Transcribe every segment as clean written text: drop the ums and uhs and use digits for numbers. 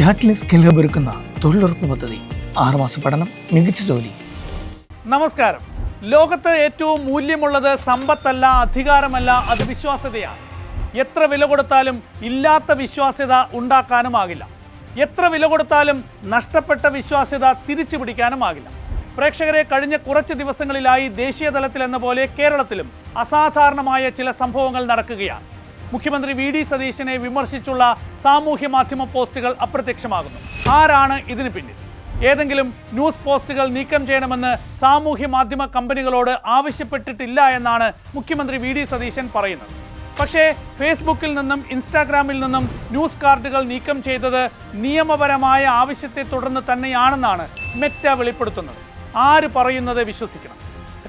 ക്യാറ്റ്ലി skill hub ഒരുക്കുന്ന തൊഴിലുറപ്പ് പദ്ധതി, 6 മാസ പഠനം, മികച്ച ജോലി. നമസ്കാരം. ലോകത്ത് ഏറ്റവും മൂല്യമുള്ളത് സമ്പത്തല്ല, അധികാരമല്ല, അത് വിശ്വാസ്യതയാണ്. എത്ര വില കൊടുത്താലും ഇല്ലാത്ത വിശ്വാസ്യത ഉണ്ടാക്കാനുമാകില്ല. എത്ര വില കൊടുത്താലും നഷ്ടപ്പെട്ട വിശ്വാസ്യത തിരിച്ചു പിടിക്കാനുമാകില്ല. പ്രേക്ഷകരെ, കഴിഞ്ഞ കുറച്ച് ദിവസങ്ങളിലായി ദേശീയ തലത്തിലെന്ന പോലെ കേരളത്തിലും അസാധാരണമായ ചില സംഭവങ്ങൾ നടക്കുകയാണ്. മുഖ്യമന്ത്രി വി ഡി സതീശനെ വിമർശിച്ചുള്ള സാമൂഹ്യ മാധ്യമ പോസ്റ്റുകൾ അപ്രത്യക്ഷമാകുന്നു. ആരാണ് ഇതിന് പിന്നിൽ? ഏതെങ്കിലും ന്യൂസ് പോസ്റ്റുകൾ നീക്കം ചെയ്യണമെന്ന് സാമൂഹ്യ മാധ്യമ കമ്പനികളോട് ആവശ്യപ്പെട്ടിട്ടില്ല എന്നാണ് മുഖ്യമന്ത്രി വി ഡി സതീശൻ പറയുന്നത്. പക്ഷേ ഫേസ്ബുക്കിൽ നിന്നും ഇൻസ്റ്റാഗ്രാമിൽ നിന്നും ന്യൂസ് കാർഡുകൾ നീക്കം ചെയ്തത് നിയമപരമായ ആവശ്യത്തെ തുടർന്ന് തന്നെയാണെന്നാണ് മെറ്റ വെളിപ്പെടുത്തുന്നത്. ആര് പറയുന്നത് വിശ്വസിക്കണം?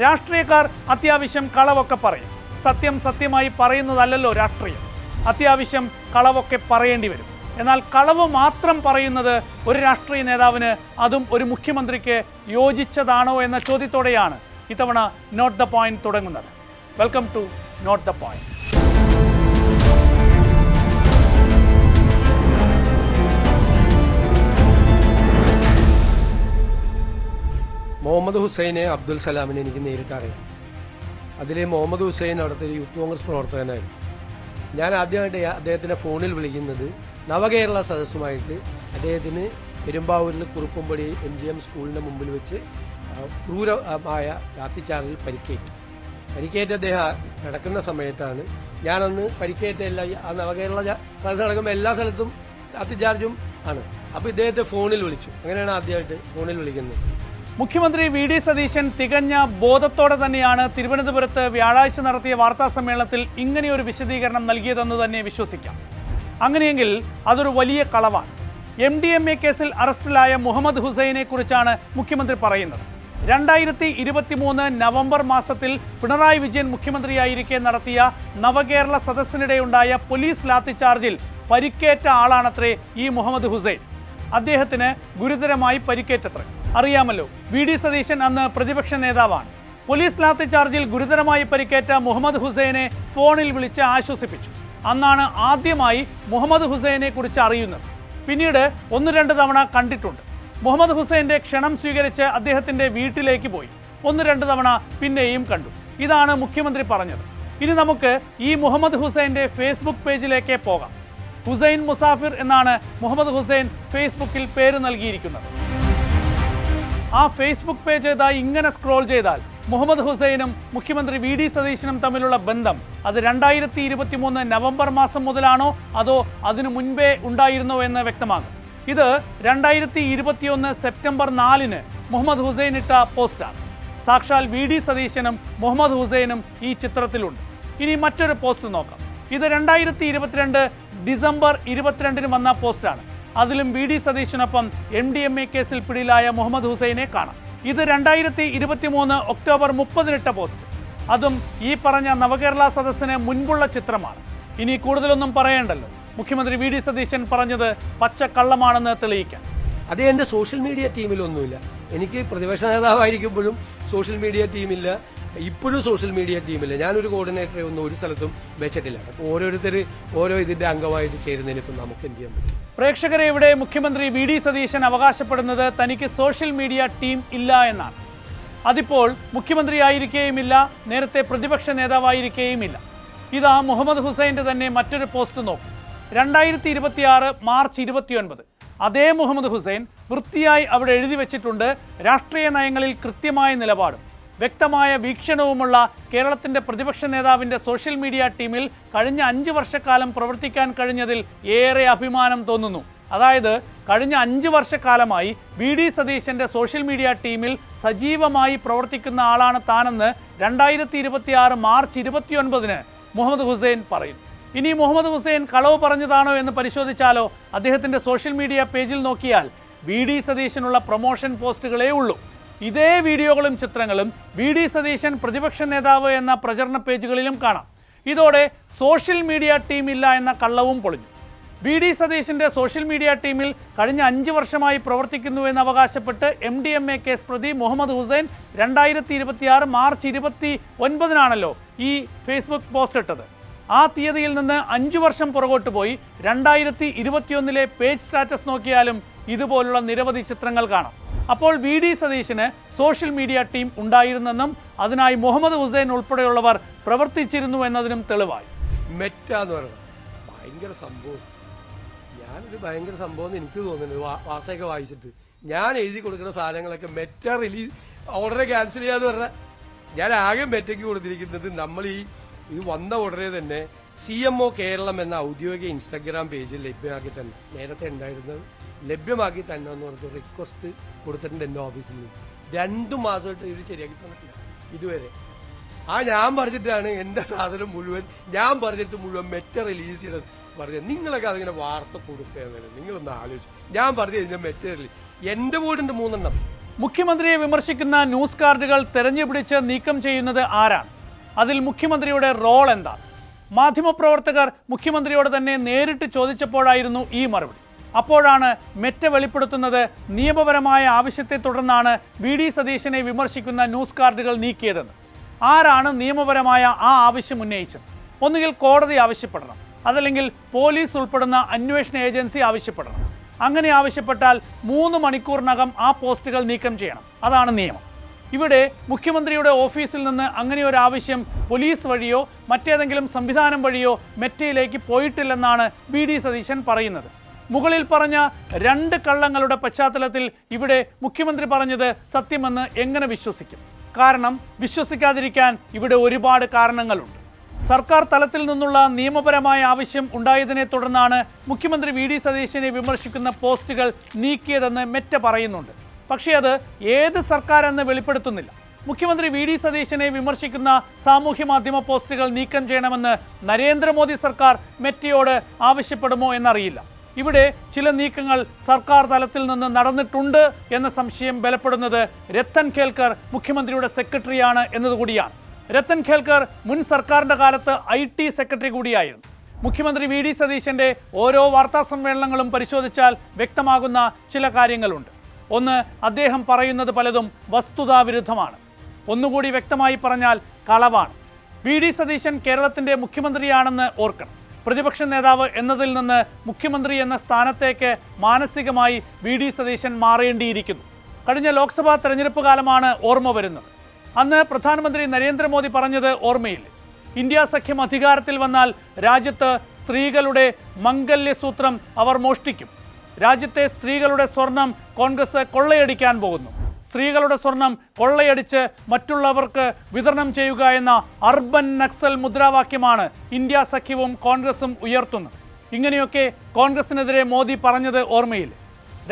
രാഷ്ട്രീയക്കാർ അത്യാവശ്യം കളവൊക്കെ പറയും. സത്യം സത്യമായി പറയുന്നതല്ലല്ലോ രാഷ്ട്രീയം. അത്യാവശ്യം കളവൊക്കെ പറയേണ്ടി വരും. എന്നാൽ കളവ് മാത്രം പറയുന്നത് ഒരു രാഷ്ട്രീയ നേതാവിന്, അതും ഒരു മുഖ്യമന്ത്രിക്ക് യോജിച്ചതാണോ എന്ന ചോദ്യത്തോടെയാണ് ഇത്തവണ നോട്ട് ദ പോയിന്റ് തുടങ്ങുന്നത്. Welcome to note the point. Muhammad ഹുസൈനെ അബ്ദുൽ സലാമിനെ എനിക്ക് നേരിട്ട് അറിയാം. അതിൽ മുഹമ്മദ് ഹുസൈൻ അവിടുത്തെ യൂത്ത് കോൺഗ്രസ് പ്രവർത്തകനായിരുന്നു. ഞാൻ ആദ്യമായിട്ട് അദ്ദേഹത്തിനെ ഫോണിൽ വിളിക്കുന്നത് നവകേരള സദസ്സുമായിട്ട് അദ്ദേഹത്തിന് പെരുമ്പാവൂരിൽ കുറുപ്പുംപടി MGM സ്കൂളിൻ്റെ മുമ്പിൽ വെച്ച് ക്രൂരമായ ലാത്തിച്ചാർജിൽ പരിക്കേറ്റ് അദ്ദേഹം കിടക്കുന്ന സമയത്താണ്. ഞാനന്ന് പരിക്കേറ്റ ആ നവകേരള സദസ്സ് നടക്കുമ്പോൾ എല്ലാ സ്ഥലത്തും ലാത്തിച്ചാർജും ആണ്. അപ്പോൾ ഇദ്ദേഹത്തെ ഫോണിൽ വിളിച്ചു. അങ്ങനെയാണ് ആദ്യമായിട്ട് ഫോണിൽ വിളിക്കുന്നത്. മുഖ്യമന്ത്രി വി ഡി സതീശൻ തികഞ്ഞ ബോധത്തോടെ തന്നെയാണ് തിരുവനന്തപുരത്ത് വ്യാഴാഴ്ച നടത്തിയ വാർത്താ സമ്മേളനത്തിൽ ഇങ്ങനെയൊരു വിശദീകരണം നൽകിയതെന്ന് തന്നെ വിശ്വസിക്കാം. അങ്ങനെയെങ്കിൽ അതൊരു വലിയ കളവാണ്. MDMA കേസിൽ അറസ്റ്റിലായ മുഹമ്മദ് ഹുസൈനെ കുറിച്ചാണ് മുഖ്യമന്ത്രി പറയുന്നത്. 2023 നവംബർ മാസത്തിൽ പിണറായി വിജയൻ മുഖ്യമന്ത്രിയായിരിക്കെ നടത്തിയ നവകേരള സദസ്സിനിടെയുണ്ടായ പോലീസ് ലാത്തിച്ചാർജിൽ പരിക്കേറ്റ ആളാണത്രേ ഈ മുഹമ്മദ് ഹുസൈൻ. അദ്ദേഹത്തിന് ഗുരുതരമായി പരിക്കേറ്റത്രേ. അറിയാമല്ലോ, വി ഡി സതീശൻ അന്ന് പ്രതിപക്ഷ നേതാവാണ്. പോലീസ് ലാത്തിച്ചാർജിൽ ഗുരുതരമായി പരിക്കേറ്റ മുഹമ്മദ് ഹുസൈനെ ഫോണിൽ വിളിച്ച് ആശ്വസിപ്പിച്ചു. അന്നാണ് ആദ്യമായി മുഹമ്മദ് ഹുസൈനെ കുറിച്ച് അറിയുന്നത്. പിന്നീട് 1-2 തവണ കണ്ടിട്ടുണ്ട്. മുഹമ്മദ് ഹുസൈൻ്റെ ക്ഷണം സ്വീകരിച്ച് അദ്ദേഹത്തിൻ്റെ വീട്ടിലേക്ക് പോയി. 1-2 തവണ പിന്നെയും കണ്ടു. ഇതാണ് മുഖ്യമന്ത്രി പറഞ്ഞത്. ഇനി നമുക്ക് ഈ മുഹമ്മദ് ഹുസൈൻ്റെ ഫേസ്ബുക്ക് പേജിലേക്ക് പോകാം. ഹുസൈൻ മുസാഫിർ എന്നാണ് മുഹമ്മദ് ഹുസൈൻ ഫേസ്ബുക്കിൽ പേര് നൽകിയിരിക്കുന്നത്. ആ ഫേസ്ബുക്ക് പേജ് ഇങ്ങനെ സ്ക്രോൾ ചെയ്താൽ മുഹമ്മദ് ഹുസൈനും മുഖ്യമന്ത്രി വി ഡി സതീശനും തമ്മിലുള്ള ബന്ധം അത് 2023 നവംബർ മാസം മുതലാണോ അതോ അതിനു മുൻപേ ഉണ്ടായിരുന്നോ എന്ന് വ്യക്തമാകും. ഇത് 2021 സെപ്റ്റംബർ 4 മുഹമ്മദ് ഹുസൈൻ ഇട്ട പോസ്റ്റാണ്. സാക്ഷാൽ വി ഡി സതീശനും മുഹമ്മദ് ഹുസൈനും ഈ ചിത്രത്തിലുണ്ട്. ഇനി മറ്റൊരു പോസ്റ്റ് നോക്കാം. ഇത് 2022 ഡിസംബർ 22 വന്ന പോസ്റ്റാണ്. അതിലും വി ഡി സതീശനൊപ്പം MDMA കേസിൽ പിടിയിലായ മുഹമ്മദ് ഹുസൈനെ കാണാം. ഇത് 2023 ഒക്ടോബർ 30 ഇട്ട പോസ്റ്റ്. അതും ഈ പറഞ്ഞ നവകേരള സദസ്സിന് മുൻപുള്ള ചിത്രമാണ്. ഇനി കൂടുതലൊന്നും പറയേണ്ടല്ലോ. മുഖ്യമന്ത്രി വി ഡി സതീശൻ പറഞ്ഞത് പച്ചക്കള്ളമാണെന്ന് തെളിയിക്കാൻ. അത് എൻ്റെ സോഷ്യൽ മീഡിയ ടീമിലൊന്നുമില്ല. എനിക്ക് പ്രതിപക്ഷ നേതാവായിരിക്കുമ്പോഴും സോഷ്യൽ മീഡിയ ടീമില്ല, ഇപ്പോഴും സോഷ്യൽ മീഡിയ ടീമില്ല. ഞാനൊരു കോർഡിനേറ്ററെ ഒന്നും ഒരു സ്ഥലത്തും വെച്ചിട്ടില്ല. അപ്പോൾ ഓരോരുത്തർ ഓരോ ഇതിൻ്റെ അംഗമായിട്ട് ചേരുന്നതിന് ഇപ്പം നമുക്ക് എന്ത് ചെയ്യാൻ പറ്റും? പ്രേക്ഷകരെ, ഇവിടെ മുഖ്യമന്ത്രി വി ഡി സതീശൻ അവകാശപ്പെടുന്നത് തനിക്ക് സോഷ്യൽ മീഡിയ ടീം ഇല്ല എന്നാണ്. അതിപ്പോൾ മുഖ്യമന്ത്രിയായിരിക്കേയുമില്ല, നേരത്തെ പ്രതിപക്ഷ നേതാവായിരിക്കേയുമില്ല. ഇതാ മുഹമ്മദ് ഹുസൈൻ്റെ തന്നെ മറ്റൊരു പോസ്റ്റ് നോക്കും. 2026 മാർച്ച് 29 അതേ മുഹമ്മദ് ഹുസൈൻ വൃത്തിയായി അവിടെ എഴുതി വെച്ചിട്ടുണ്ട്: രാഷ്ട്രീയ നയങ്ങളിൽ കൃത്യമായ നിലപാടും വ്യക്തമായ വീക്ഷണവുമുള്ള കേരളത്തിൻ്റെ പ്രതിപക്ഷ നേതാവിൻ്റെ സോഷ്യൽ മീഡിയ ടീമിൽ കഴിഞ്ഞ 5 വർഷക്കാലം പ്രവർത്തിക്കാൻ കഴിഞ്ഞതിൽ ഏറെ അഭിമാനം തോന്നുന്നു. അതായത് കഴിഞ്ഞ 5 വർഷക്കാലമായി വി ഡി സതീശൻ്റെ സോഷ്യൽ മീഡിയ ടീമിൽ സജീവമായി പ്രവർത്തിക്കുന്ന ആളാണ് താനെന്ന് 2026 മാർച്ച് 29 മുഹമ്മദ് ഹുസൈൻ പറയുന്നു. ഇനി മുഹമ്മദ് ഹുസൈൻ കളവ് പറഞ്ഞതാണോ എന്ന് പരിശോധിച്ചാലോ? അദ്ദേഹത്തിൻ്റെ സോഷ്യൽ മീഡിയ പേജിൽ നോക്കിയാൽ വി ഡി സതീശനുള്ള പ്രൊമോഷൻ പോസ്റ്റുകളേ ഉള്ളൂ. ഇതേ വീഡിയോകളും ചിത്രങ്ങളും വി ഡി സതീശൻ പ്രതിപക്ഷ നേതാവ് എന്ന പ്രചരണ പേജുകളിലും കാണാം. ഇതോടെ സോഷ്യൽ മീഡിയ ടീം ഇല്ല എന്ന കള്ളവും പൊളിഞ്ഞു. വി ഡി സതീശൻ്റെ സോഷ്യൽ മീഡിയ ടീമിൽ കഴിഞ്ഞ 5 വർഷമായി പ്രവർത്തിക്കുന്നുവെന്ന് അവകാശപ്പെട്ട് MDMA കേസ് പ്രതി മുഹമ്മദ് ഹുസൈൻ 2026 മാർച്ച് 29 ഈ ഫേസ്ബുക്ക് പോസ്റ്റ് ഇട്ടത്. ആ തീയതിയിൽ നിന്ന് 5 വർഷം പുറകോട്ട് പോയി 2021 പേജ് സ്റ്റാറ്റസ് നോക്കിയാലും ഇതുപോലുള്ള നിരവധി ചിത്രങ്ങൾ കാണാം. അപ്പോൾ VD സതീശന് സോഷ്യൽ മീഡിയ ടീം ഉണ്ടായിരുന്നെന്നും അതിനായി മുഹമ്മദ് ഹുസൈൻ ഉൾപ്പെടെയുള്ളവർ പ്രവർത്തിച്ചിരുന്നു എന്നതിനും തെളിവായി. മെറ്റ എന്ന് പറയുന്നത് ഭയങ്കര സംഭവം. ഞാനൊരു ഭയങ്കര സംഭവം എന്ന് എനിക്ക് തോന്നുന്നത് വാർത്തയൊക്കെ വായിച്ചിട്ട് ഞാൻ എഴുതി കൊടുക്കുന്ന സാധനങ്ങളൊക്കെ മെറ്റ റിലീസ് ഓർഡറെ ക്യാൻസൽ ചെയ്യാന്ന് പറഞ്ഞാൽ ഞാൻ ആകെ മെറ്റയ്ക്ക് കൊടുത്തിരിക്കുന്നത് നമ്മൾ ഇത് വന്ന ഉടനെ തന്നെ CMO കേരളം എന്ന ഔദ്യോഗിക ഇൻസ്റ്റാഗ്രാം പേജിൽ ലഭ്യമാക്കി തന്നെ നേരത്തെ ഉണ്ടായിരുന്നത് ലഭ്യമാക്കി തന്നെ എന്ന് പറഞ്ഞ റിക്വസ്റ്റ് കൊടുത്തിട്ടുണ്ട് എൻ്റെ ഓഫീസിൽ നിന്ന്. 2 മാസമായിട്ട് ഇത് ശരിയാക്കി തന്നിട്ടില്ല ഇതുവരെ. ഞാൻ പറഞ്ഞിട്ടാണ് എൻ്റെ സാധനം മുഴുവൻ ഞാൻ പറഞ്ഞിട്ട് മുഴുവൻ മെറ്റ റിലീസ് ചെയ്തത് പറഞ്ഞത്. നിങ്ങളൊക്കെ അതിങ്ങനെ വാർത്ത കൊടുക്കുക നിങ്ങളൊന്ന് ആലോചിച്ചു. ഞാൻ പറഞ്ഞു കഴിഞ്ഞാൽ മെറ്റ റിലീസ് എൻ്റെ ബോർഡിൻ്റെ 3 എണ്ണം. മുഖ്യമന്ത്രിയെ വിമർശിക്കുന്ന ന്യൂസ് കാർഡുകൾ തെരഞ്ഞുപിടിച്ച് നീക്കം ചെയ്യുന്നത് ആരാണ്? അതിൽ മുഖ്യമന്ത്രിയുടെ റോൾ എന്താണ്? മാധ്യമപ്രവർത്തകർ മുഖ്യമന്ത്രിയോട് തന്നെ നേരിട്ട് ചോദിച്ചപ്പോഴായിരുന്നു ഈ മറുപടി. അപ്പോഴാണ് മെറ്റ വെളിപ്പെടുത്തുന്നത് നിയമപരമായ ആവശ്യത്തെ തുടർന്നാണ് VD സതീശനെ വിമർശിക്കുന്ന ന്യൂസ് കാർഡുകൾ നീക്കിയതെന്ന്. ആരാണ് നിയമപരമായ ആ ആവശ്യം ഉന്നയിച്ചത്? ഒന്നുകിൽ കോടതി ആവശ്യപ്പെടണം, അതല്ലെങ്കിൽ പോലീസ് ഉൾപ്പെടുന്ന അന്വേഷണ ഏജൻസി ആവശ്യപ്പെടണം. അങ്ങനെ ആവശ്യപ്പെട്ടാൽ 3 മണിക്കൂറിനകം ആ പോസ്റ്റുകൾ നീക്കം ചെയ്യണം. അതാണ് നിയമം. ഇവിടെ മുഖ്യമന്ത്രിയുടെ ഓഫീസിൽ നിന്ന് അങ്ങനെ ഒരു ആവശ്യം പോലീസ് വഴിയോ മറ്റേതെങ്കിലും സംവിധാനം വഴിയോ മെറ്റയിലേക്ക് പോയിട്ടില്ലെന്നാണ് VD സതീശൻ പറയുന്നത്. മുകളിൽ പറഞ്ഞ 2 കള്ളങ്ങളുടെ പശ്ചാത്തലത്തിൽ ഇവിടെ മുഖ്യമന്ത്രി പറഞ്ഞത് സത്യമെന്ന് എങ്ങനെ വിശ്വസിക്കും? കാരണം വിശ്വസിക്കാതിരിക്കാൻ ഇവിടെ ഒരുപാട് കാരണങ്ങളുണ്ട്. സർക്കാർ തലത്തിൽ നിന്നുള്ള നിയമപരമായ ആവശ്യം ഉണ്ടായതിനെ തുടർന്നാണ് മുഖ്യമന്ത്രി VD സതീശനെ വിമർശിക്കുന്ന പോസ്റ്റുകൾ നീക്കിയതെന്ന് മെറ്റ പറയുന്നുണ്ട്. പക്ഷേ അത് ഏത് സർക്കാർ എന്ന് വെളിപ്പെടുത്തുന്നില്ല. മുഖ്യമന്ത്രി VD സതീശനെ വിമർശിക്കുന്ന സാമൂഹ്യ മാധ്യമ പോസ്റ്റുകൾ നീക്കം ചെയ്യണമെന്ന് നരേന്ദ്രമോദി സർക്കാർ മെറ്റയോട് ആവശ്യപ്പെടുമോ എന്നറിയില്ല. ഇവിടെ ചില നീക്കങ്ങൾ സർക്കാർ തലത്തിൽ നിന്ന് നടന്നിട്ടുണ്ട് എന്ന സംശയം ബലപ്പെടുന്നത് രത്തൻ ഖേൽക്കർ മുഖ്യമന്ത്രിയുടെ സെക്രട്ടറിയാണ് എന്നതുകൂടിയാണ്. രത്തൻ ഖേൽക്കർ മുൻ സർക്കാരിൻ്റെ കാലത്ത് IT സെക്രട്ടറി കൂടിയായിരുന്നു. മുഖ്യമന്ത്രി VD സതീശൻ്റെ ഓരോ വാർത്താ സമ്മേളനങ്ങളും പരിശോധിച്ചാൽ വ്യക്തമാകുന്ന ചില കാര്യങ്ങളുണ്ട്. ഒന്ന്, അദ്ദേഹം പറയുന്നത് പലതും വസ്തുതാവിരുദ്ധമാണ്. ഒന്നുകൂടി വ്യക്തമായി പറഞ്ഞാൽ കളവാണ്. VD സതീശൻ കേരളത്തിൻ്റെ മുഖ്യമന്ത്രിയാണെന്ന് ഓർക്കണം. പ്രതിപക്ഷ നേതാവ് എന്നതിൽ നിന്ന് മുഖ്യമന്ത്രി എന്ന സ്ഥാനത്തേക്ക് മാനസികമായി VD സതീശൻ മാറേണ്ടിയിരിക്കുന്നു. കഴിഞ്ഞ ലോക്സഭാ തെരഞ്ഞെടുപ്പ് കാലമാണ് ഓർമ്മ വരുന്നത്. അന്ന് പ്രധാനമന്ത്രി നരേന്ദ്രമോദി പറഞ്ഞത് ഓർമ്മയില്ലേ? ഇന്ത്യ സഖ്യം അധികാരത്തിൽ വന്നാൽ രാജ്യത്ത് സ്ത്രീകളുടെ മംഗല്യസൂത്രം അവർ മോഷ്ടിക്കും. രാജ്യത്തെ സ്ത്രീകളുടെ സ്വർണം കോൺഗ്രസ് കൊള്ളയടിക്കാൻ പോകുന്നു. സ്ത്രീകളുടെ സ്വർണം കൊള്ളയടിച്ച് മറ്റുള്ളവർക്ക് വിതരണം ചെയ്യുക എന്ന അർബൻ നക്സൽ മുദ്രാവാക്യമാണ് ഇന്ത്യ സഖ്യവും കോൺഗ്രസും ഉയർത്തുന്നത്. ഇങ്ങനെയൊക്കെ കോൺഗ്രസിനെതിരെ മോദി പറഞ്ഞത് ഓർമ്മയില്ലേ?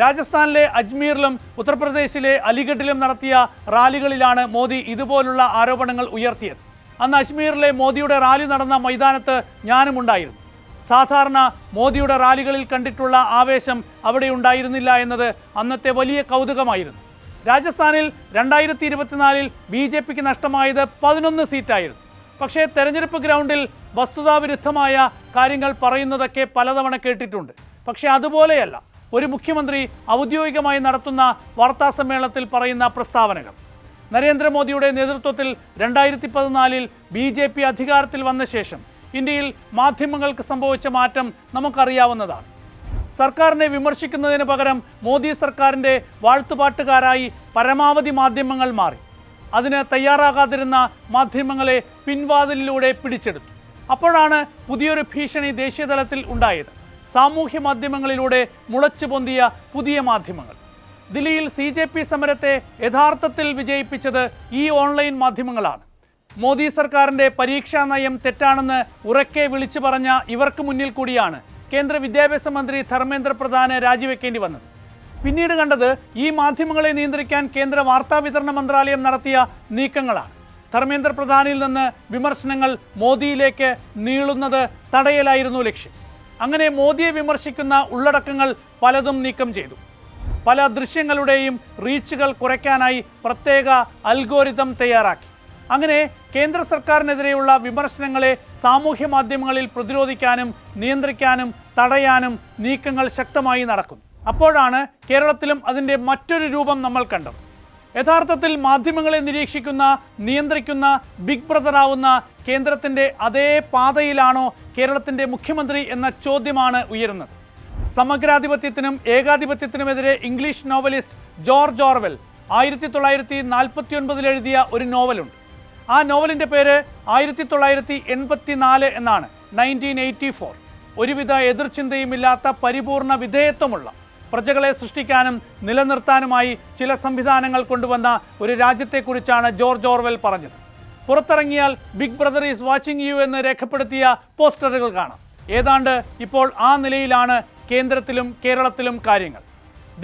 രാജസ്ഥാനിലെ അജ്മീറിലും ഉത്തർപ്രദേശിലെ അലിഗഡിലും നടത്തിയ റാലികളിലാണ് മോദി ഇതുപോലുള്ള ആരോപണങ്ങൾ ഉയർത്തിയത്. അന്ന് അജ്മീറിലെ മോദിയുടെ റാലി നടന്ന മൈതാനത്ത് ഞാനും ഉണ്ടായിരുന്നു. സാധാരണ മോദിയുടെ റാലികളിൽ കണ്ടിട്ടുള്ള ആവേശം അവിടെ ഉണ്ടായിരുന്നില്ല എന്നത് അന്നത്തെ വലിയ കൗതുകമായിരുന്നു. രാജസ്ഥാനിൽ 2024 BJPക്ക് നഷ്ടമായത് 11 സീറ്റായിരുന്നു. പക്ഷേ തെരഞ്ഞെടുപ്പ് ഗ്രൗണ്ടിൽ വസ്തുതാവിരുദ്ധമായ കാര്യങ്ങൾ പറയുന്നതൊക്കെ പലതവണ കേട്ടിട്ടുണ്ട്. പക്ഷേ അതുപോലെയല്ല ഒരു മുഖ്യമന്ത്രി ഔദ്യോഗികമായി നടത്തുന്ന വാർത്താ സമ്മേളനത്തിൽ പറയുന്ന പ്രസ്താവനകൾ. നരേന്ദ്രമോദിയുടെ നേതൃത്വത്തിൽ 2014 BJP അധികാരത്തിൽ വന്ന ശേഷം ഇന്ത്യയിൽ മാധ്യമങ്ങൾക്ക് സംഭവിച്ച മാറ്റം നമുക്കറിയാവുന്നതാണ്. സർക്കാരിനെ വിമർശിക്കുന്നതിന് പകരം മോദി സർക്കാരിൻ്റെ വാഴ്ത്തുപാട്ടുകാരായി പരമാവധി മാധ്യമങ്ങൾ മാറി. അതിന് തയ്യാറാകാതിരുന്ന മാധ്യമങ്ങളെ പിൻവാതിലിലൂടെ പിടിച്ചെടുത്തു. അപ്പോഴാണ് പുതിയൊരു ഭീഷണി ദേശീയതലത്തിൽ ഉണ്ടായത്. സാമൂഹ്യ മാധ്യമങ്ങളിലൂടെ മുളച്ചു പൊന്തിയ പുതിയ മാധ്യമങ്ങൾ. ദില്ലിയിൽ CJP സമരത്തെ യഥാർത്ഥത്തിൽ വിജയിപ്പിച്ചത് ഈ ഓൺലൈൻ മാധ്യമങ്ങളാണ്. മോദി സർക്കാരിൻ്റെ പരീക്ഷാ നയം തെറ്റാണെന്ന് ഉറക്കെ വിളിച്ചു പറഞ്ഞ ഇവർക്ക് മുന്നിൽ കൂടിയാണ് കേന്ദ്ര വിദ്യാഭ്യാസ മന്ത്രി ധർമ്മേന്ദ്ര പ്രധാന് രാജിവെക്കേണ്ടി വന്നത്. പിന്നീട് കണ്ടത് ഈ മാധ്യമങ്ങളെ നിയന്ത്രിക്കാൻ കേന്ദ്ര വാർത്താവിതരണ മന്ത്രാലയം നടത്തിയ നീക്കങ്ങളാണ്. ധർമ്മേന്ദ്ര പ്രധാനിൽ നിന്ന് വിമർശനങ്ങൾ മോദിയിലേക്ക് നീളുന്നത് തടയലായിരുന്നു ലക്ഷ്യം. അങ്ങനെ മോദിയെ വിമർശിക്കുന്ന ഉള്ളടക്കങ്ങൾ പലതും നീക്കം ചെയ്തു. പല ദൃശ്യങ്ങളുടെയും റീച്ചുകൾ കുറയ്ക്കാനായി പ്രത്യേക അൽഗോരിതം തയ്യാറാക്കി. അങ്ങനെ കേന്ദ്ര സർക്കാരിനെതിരെയുള്ള വിമർശനങ്ങളെ സാമൂഹ്യ മാധ്യമങ്ങളിൽ പ്രതിരോധിക്കാനും നിയന്ത്രിക്കാനും തടയാനും നീക്കങ്ങൾ ശക്തമായി നടക്കുന്നു. അപ്പോഴാണ് കേരളത്തിലും അതിൻ്റെ മറ്റൊരു രൂപം നമ്മൾ കണ്ടത്. യഥാർത്ഥത്തിൽ മാധ്യമങ്ങളെ നിരീക്ഷിക്കുന്ന, നിയന്ത്രിക്കുന്ന ബിഗ് ബ്രദർ ആവുന്ന കേന്ദ്രത്തിൻ്റെ അതേ പാതയിലാണോ കേരളത്തിൻ്റെ മുഖ്യമന്ത്രി എന്ന ചോദ്യമാണ് ഉയരുന്നത്. സമഗ്രാധിപത്യത്തിനും ഏകാധിപത്യത്തിനുമെതിരെ ഇംഗ്ലീഷ് നോവലിസ്റ്റ് ജോർജ് ഓർവെൽ 1949 എഴുതിയ ഒരു നോവലുണ്ട്. ആ നോവലിൻ്റെ പേര് 1984 എന്നാണ്, 1984. ഒരുവിധ എതിർചിന്തയുമില്ലാത്ത പരിപൂർണ വിധേയത്വമുള്ള, പ്രജകളെ സൃഷ്ടിക്കാനും നിലനിർത്താനുമായി ചില സംവിധാനങ്ങൾ കൊണ്ടുവന്ന ഒരു രാജ്യത്തെക്കുറിച്ചാണ് ജോർജ് ഓർവെൽ പറഞ്ഞത്. പുറത്തിറങ്ങിയാൽ big brother is watching you എന്ന് രേഖപ്പെടുത്തിയ പോസ്റ്ററുകൾ കാണാം. ഏതാണ്ട് ഇപ്പോൾ ആ നിലയിലാണ് കേന്ദ്രത്തിലും കേരളത്തിലും കാര്യങ്ങൾ.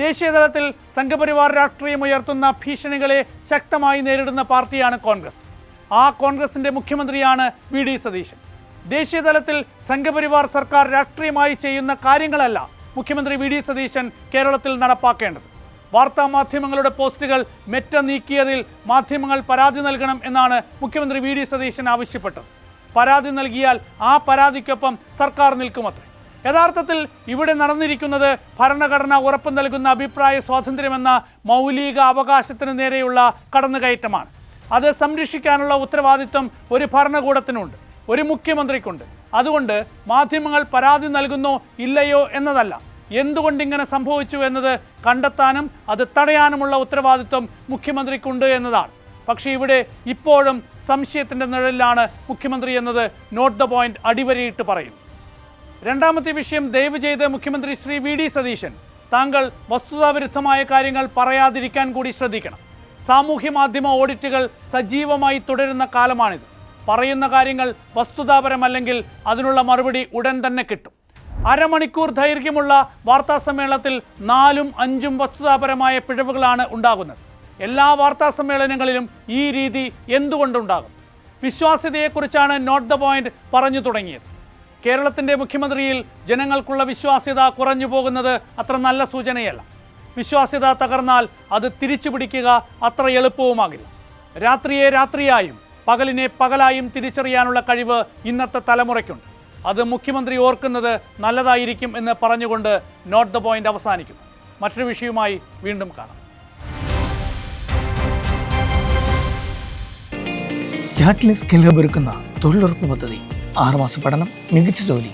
ദേശീയതലത്തിൽ സംഘപരിവാർ രാഷ്ട്രീയം ഉയർത്തുന്ന ഭീഷണികളെ ശക്തമായി നേരിടുന്ന പാർട്ടിയാണ് കോൺഗ്രസ്. ആ കോൺഗ്രസിൻ്റെ മുഖ്യമന്ത്രിയാണ് വി.ഡി. സതീശൻ. ദേശീയതലത്തിൽ സംഘപരിവാർ സർക്കാർ രാഷ്ട്രീയമായി ചെയ്യുന്ന കാര്യങ്ങളല്ല മുഖ്യമന്ത്രി വി.ഡി. സതീശൻ കേരളത്തിൽ നടപ്പാക്കേണ്ടത്. വാർത്താ മാധ്യമങ്ങളുടെ പോസ്റ്റുകൾ മെറ്റ നീക്കിയതിൽ മാധ്യമങ്ങൾ പരാതി നൽകണം എന്നാണ് മുഖ്യമന്ത്രി വി.ഡി. സതീശൻ ആവശ്യപ്പെട്ടത്. പരാതി നൽകിയാൽ ആ പരാതിക്കൊപ്പം സർക്കാർ നിൽക്കുമത്രേ. യഥാർത്ഥത്തിൽ ഇവിടെ നടന്നിരിക്കുന്നത് ഭരണഘടന ഉറപ്പു നൽകുന്ന അഭിപ്രായ സ്വാതന്ത്ര്യമെന്ന മൗലിക അവകാശത്തിന് നേരെയുള്ള കടന്നുകയറ്റമാണ്. അത് സംരക്ഷിക്കാനുള്ള ഉത്തരവാദിത്വം ഒരു ഭരണകൂടത്തിനുണ്ട്, ഒരു മുഖ്യമന്ത്രിക്കുണ്ട്. അതുകൊണ്ട് മാധ്യമങ്ങൾ പരാതി നൽകുന്നോ ഇല്ലയോ എന്നതല്ല, എന്തുകൊണ്ടിങ്ങനെ സംഭവിച്ചു എന്നത് കണ്ടെത്താനും അത് തടയാനുമുള്ള ഉത്തരവാദിത്വം മുഖ്യമന്ത്രിക്കുണ്ട് എന്നതാണ്. പക്ഷേ ഇവിടെ ഇപ്പോഴും സംശയത്തിൻ്റെ നിഴലിലാണ് മുഖ്യമന്ത്രി എന്നത് നോട്ട് ദ പോയിന്റ് അടിവരയിട്ട് പറയുന്നു. രണ്ടാമത്തെ വിഷയം, ദയവ് ചെയ്ത് മുഖ്യമന്ത്രി ശ്രീ വി.ഡി. സതീശൻ, താങ്കൾ വസ്തുതാവിരുദ്ധമായ കാര്യങ്ങൾ പറയാതിരിക്കാൻ കൂടി ശ്രദ്ധിക്കണം. സാമൂഹ്യ മാധ്യമ ഓഡിറ്റുകൾ സജീവമായി തുടരുന്ന കാലമാണിത്. പറയുന്ന കാര്യങ്ങൾ വസ്തുതാപരമല്ലെങ്കിൽ അതിനുള്ള മറുപടി ഉടൻ തന്നെ കിട്ടും. അരമണിക്കൂർ ദൈർഘ്യമുള്ള വാർത്താ സമ്മേളനത്തിൽ 4ഉം 5ഉം വസ്തുതാപരമായ പിഴവുകളാണ് ഉണ്ടാകുന്നത്. എല്ലാ വാർത്താ സമ്മേളനങ്ങളിലും ഈ രീതി എന്തുകൊണ്ടുണ്ടാകും? വിശ്വാസ്യതയെക്കുറിച്ചാണ് നോട്ട് ദ പോയിന്റ് പറഞ്ഞു തുടങ്ങിയത്. കേരളത്തിൻ്റെ മുഖ്യമന്ത്രിയിൽ ജനങ്ങൾക്കുള്ള വിശ്വാസ്യത കുറഞ്ഞു പോകുന്നത് അത്ര നല്ല സൂചനയല്ല. വിശ്വാസ്യത തകർന്നാൽ അത് തിരിച്ചു പിടിക്കുക അത്ര എളുപ്പവുമാകില്ല. രാത്രിയെ രാത്രിയായും പകലിനെ പകലായും തിരിച്ചറിയാനുള്ള കഴിവ് ഇന്നത്തെ തലമുറയ്ക്കുണ്ട്. അത് മുഖ്യമന്ത്രി ഓർക്കുന്നത് നല്ലതായിരിക്കും എന്ന് പറഞ്ഞുകൊണ്ട് നോട്ട് ദ പോയിന്റ് അവസാനിക്കുന്നു. മറ്റൊരു വിഷയവുമായി വീണ്ടും കാണാം. ക്യാറ്റ്ലിസ് സ്കിൽ ഹബ് ഒരുക്കുന്ന തൊഴിലുറപ്പ് പദ്ധതി, 6 മാസ പഠനം, മികച്ച ജോലി.